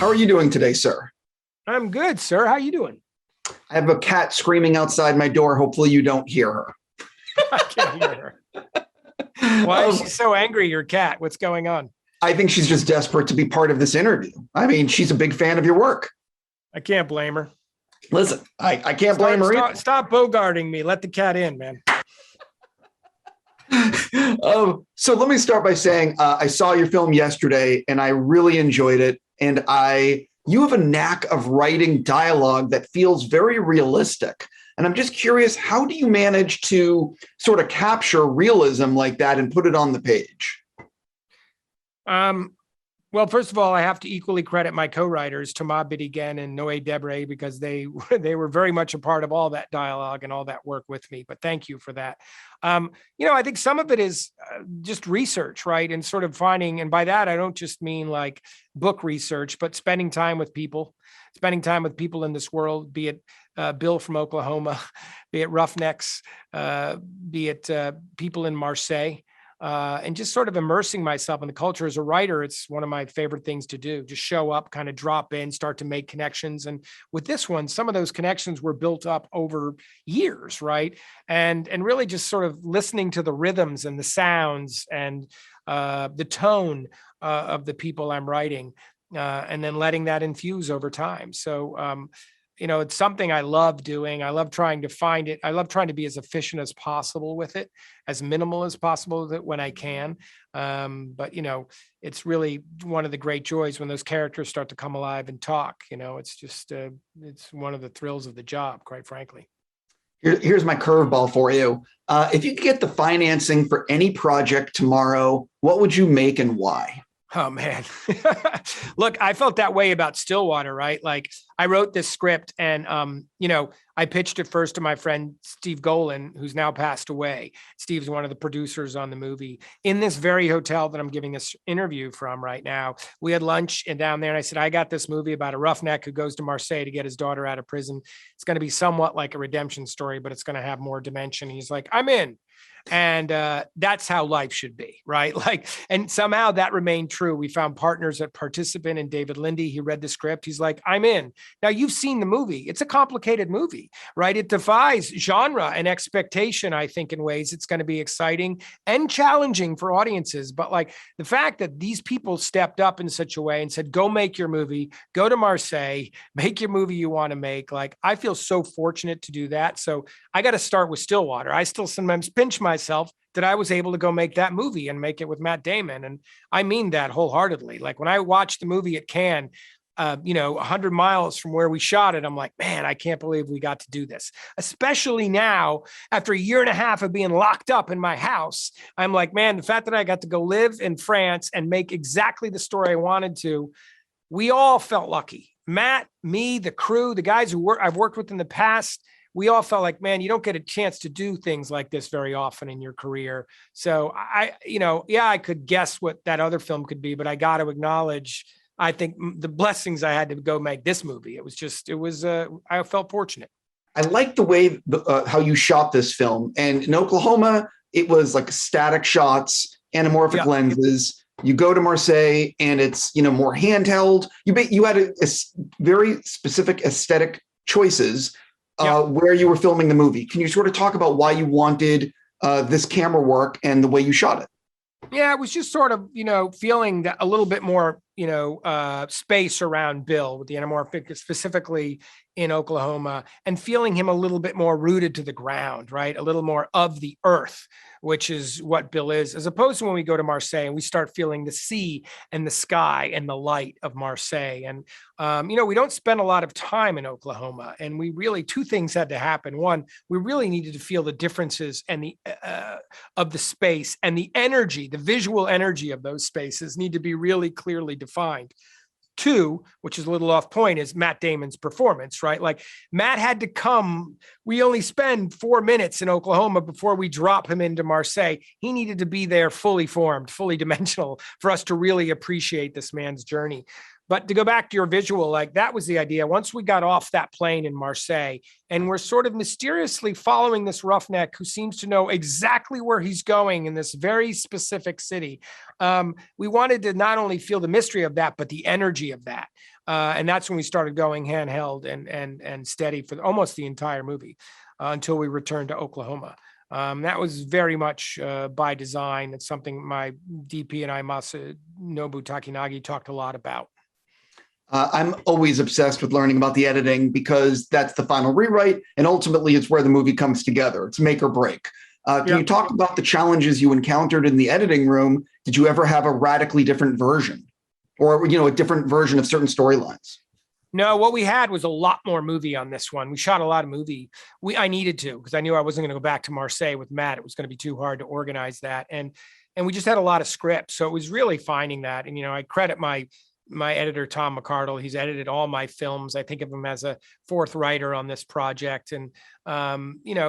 How are you doing today, sir? I'm good, sir. How you doing? I have a cat screaming outside my door. Hopefully you don't hear her. I can't hear her. Why is she so angry, your cat? What's going on? I think she's just desperate to be part of this interview. I mean, she's a big fan of your work. I can't blame her. Listen, I can't blame her either. Stop bogarting me. Let the cat in, man. So let me start by saying I saw your film yesterday and I really enjoyed it. And you have a knack of writing dialogue that feels very realistic. And I'm just curious, how do you manage to sort of capture realism like that and put it on the page? Well, first of all, I have to equally credit my co-writers, Tom Bidegain and Noé Debré, because they were very much a part of all that dialogue and all that work with me. But thank you for that. I think some of it is just research, right? And sort of finding, and by that, I don't just mean like book research, but spending time with people in this world, be it Bill from Oklahoma, be it Roughnecks, be it people in Marseille. And just sort of immersing myself in the culture as a writer, it's one of my favorite things to do. Just show up, kind of drop in, start to make connections. And with this one, some of those connections were built up over years, right? And really just sort of listening to the rhythms and the sounds and the tone of the people I'm writing, and then letting that infuse over time. So, it's something I love doing. I love trying to find it. I love trying to be as efficient as possible with it, as minimal as possible with it when I can. But it's really one of the great joys when those characters start to come alive and talk. It's just, it's one of the thrills of the job, quite frankly. Here's my curveball for you. If you could get the financing for any project tomorrow, what would you make and why? Oh, man. Look, I felt that way about Stillwater, right? Like I wrote this script and, I pitched it first to my friend, Steve Golan, who's now passed away. Steve's one of the producers on the movie. In this very hotel that I'm giving this interview from right now, we had lunch and down there. And I said, I got this movie about a roughneck who goes to Marseille to get his daughter out of prison. It's going to be somewhat like a redemption story, but it's going to have more dimension. He's like, I'm in. And that's how life should be, right? And somehow that remained true. We found partners at Participant and David Lindy. He read the script. He's like, I'm in. Now you've seen the movie. It's a complicated movie, right? It defies genre and expectation. I think in ways it's going to be exciting and challenging for audiences. But like the fact that these people stepped up in such a way and said, go make your movie, go to Marseille, make your movie you want to make. Like, I feel so fortunate to do that. So I got to start with Stillwater. I still sometimes pinch myself that I was able to go make that movie and make it with Matt Damon. And I mean that wholeheartedly. Like when I watched the movie at Cannes, 100 miles from where we shot it, I'm like, man, I can't believe we got to do this. Especially now, after a year and a half of being locked up in my house, I'm like, man, the fact that I got to go live in France and make exactly the story I wanted to, we all felt lucky. Matt, me, the crew, the guys who I've worked with in the past, we all felt like, man, you don't get a chance to do things like this very often in your career. So I could guess what that other film could be, but I got to acknowledge, I think the blessings I had to go make this movie. I felt fortunate. I like the way how you shot this film. And in Oklahoma, it was like static shots, anamorphic lenses. You go to Marseille and it's, more handheld. You had a very specific aesthetic choices where you were filming the movie. Can you sort of talk about why you wanted this camera work and the way you shot it? Yeah, it was just sort of, feeling that a little bit more, space around Bill with the anamorphic, specifically in Oklahoma, and feeling him a little bit more rooted to the ground, right? A little more of the earth, which is what Bill is, as opposed to when we go to Marseille and we start feeling the sea and the sky and the light of Marseille. And, we don't spend a lot of time in Oklahoma, and two things had to happen. One, we really needed to feel the differences and the of the space and the energy, the visual energy of those spaces need to be really clearly defined. Two, which is a little off point, is Matt Damon's performance, right? Like Matt had to come. We only spend 4 minutes in Oklahoma before we drop him into Marseille. He needed to be there fully formed, fully dimensional for us to really appreciate this man's journey. But to go back to your visual, like that was the idea. Once we got off that plane in Marseille and we're sort of mysteriously following this roughneck who seems to know exactly where he's going in this very specific city, we wanted to not only feel the mystery of that, but the energy of that. And that's when we started going handheld and steady for almost the entire movie until we returned to Oklahoma. That was very much by design. It's something my DP and I, Nobu Takinagi, talked a lot about. I'm always obsessed with learning about the editing because that's the final rewrite. And ultimately, it's where the movie comes together. It's make or break. Can you talk about the challenges you encountered in the editing room? Did you ever have a radically different version or, a different version of certain storylines? No, what we had was a lot more movie on this one. We shot a lot of movie. I needed to, because I knew I wasn't going to go back to Marseille with Matt. It was going to be too hard to organize that. And we just had a lot of scripts. So it was really finding that. And, I credit my editor, Tom McCarthy. He's edited all my films. I think of him as a fourth writer on this project. And,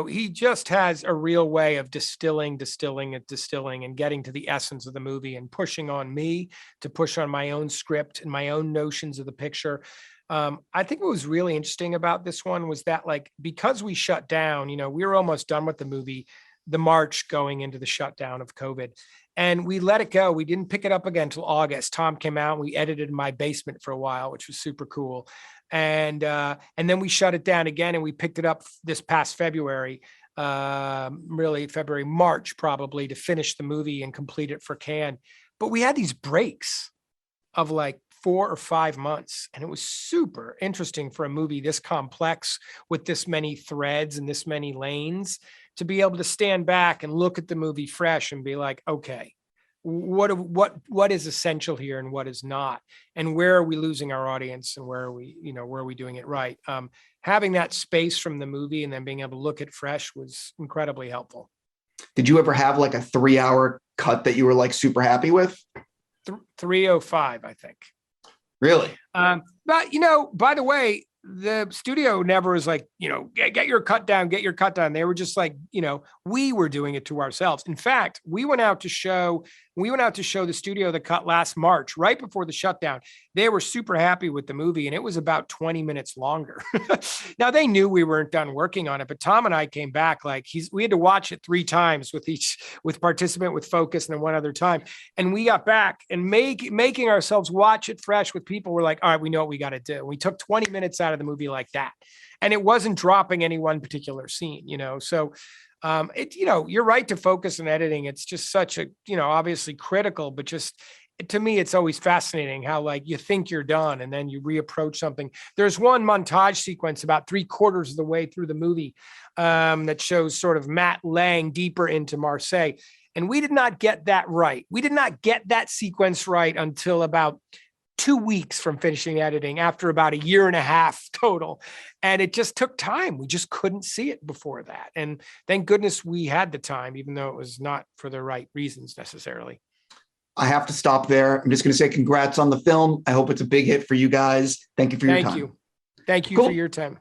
he just has a real way of distilling and getting to the essence of the movie and pushing on me to push on my own script and my own notions of the picture. I think what was really interesting about this one was that, like, because we shut down, we were almost done with the movie, the March going into the shutdown of COVID, and we let it go. We didn't pick it up again until August. Tom came out and we edited in my basement for a while, which was super cool. And then we shut it down again and we picked it up this past February, March, probably, to finish the movie and complete it for Cannes. But we had these breaks of like 4 or 5 months. And it was super interesting for a movie this complex with this many threads and this many lanes to be able to stand back and look at the movie fresh and be like, okay, what is essential here and what is not? And where are we losing our audience and where are we doing it right? Having that space from the movie and then being able to look at fresh was incredibly helpful. Did you ever have like a 3-hour cut that you were like super happy with? 3:05, I think. Really? But, by the way, the studio never was like, get your cut down. They were just like, we were doing it to ourselves. In fact, we went out to show the studio the cut last March, right before the shutdown. They were super happy with the movie and it was about 20 minutes longer. Now they knew we weren't done working on it, but Tom and I came back, like we had to watch it 3 times with participant, with focus, and then one other time. And we got back and making ourselves watch it fresh with people. We're like, all right, we know what we got to do. We took 20 minutes out of the movie like that. And it wasn't dropping any one particular scene, so you're right to focus on editing. It's just such a, obviously critical, but just to me, it's always fascinating how like you think you're done and then you reapproach something. There's one montage sequence about 3/4 of the way through the movie that shows sort of Matt laying deeper into Marseille. And we did not get that right. We did not get that sequence right until about 2 weeks from finishing editing, after about 1.5 years total. And it just took time. We just couldn't see it before that. And thank goodness we had the time, even though it was not for the right reasons necessarily. I have to stop there. I'm just going to say congrats on the film. I hope it's a big hit for you guys. Thank you for your time. Thank you for your time.